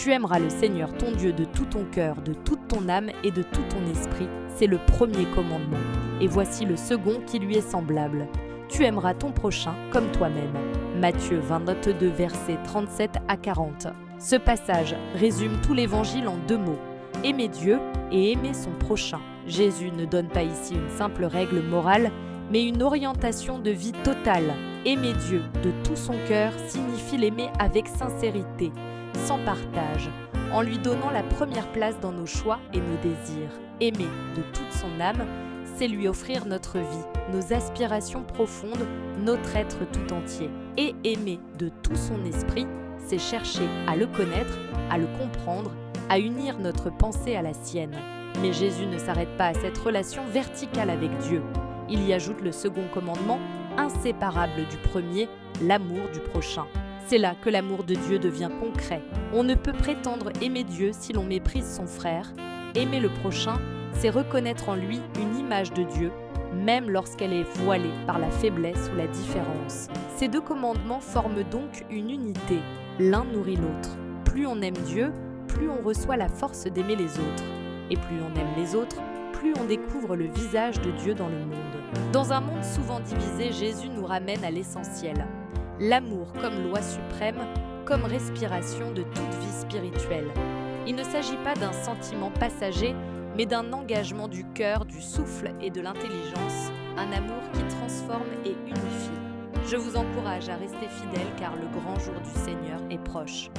Tu aimeras le Seigneur ton Dieu de tout ton cœur, de toute ton âme et de tout ton esprit. C'est le premier commandement. Et voici le second qui lui est semblable. Tu aimeras ton prochain comme toi-même. Matthieu 22, versets 37 à 40. Ce passage résume tout l'évangile en 2 mots. Aimer Dieu et aimer son prochain. Jésus ne donne pas ici une simple règle morale, mais une orientation de vie totale. Aimer Dieu de tout son cœur signifie l'aimer avec sincérité, sans partage, en lui donnant la première place dans nos choix et nos désirs. Aimer de toute son âme, c'est lui offrir notre vie, nos aspirations profondes, notre être tout entier. Et aimer de tout son esprit, c'est chercher à le connaître, à le comprendre, à unir notre pensée à la sienne. Mais Jésus ne s'arrête pas à cette relation verticale avec Dieu. Il y ajoute le second commandement, inséparable du premier, l'amour du prochain. C'est là que l'amour de Dieu devient concret. On ne peut prétendre aimer Dieu si l'on méprise son frère. Aimer le prochain, c'est reconnaître en lui une image de Dieu, même lorsqu'elle est voilée par la faiblesse ou la différence. Ces 2 commandements forment donc une unité. L'un nourrit l'autre. Plus on aime Dieu, plus on reçoit la force d'aimer les autres. Et plus on aime les autres, plus on découvre le visage de Dieu dans le monde. Dans un monde souvent divisé, Jésus nous ramène à l'essentiel. L'amour comme loi suprême, comme respiration de toute vie spirituelle. Il ne s'agit pas d'un sentiment passager, mais d'un engagement du cœur, du souffle et de l'intelligence, un amour qui transforme et unifie. Je vous encourage à rester fidèle car le grand jour du Seigneur est proche.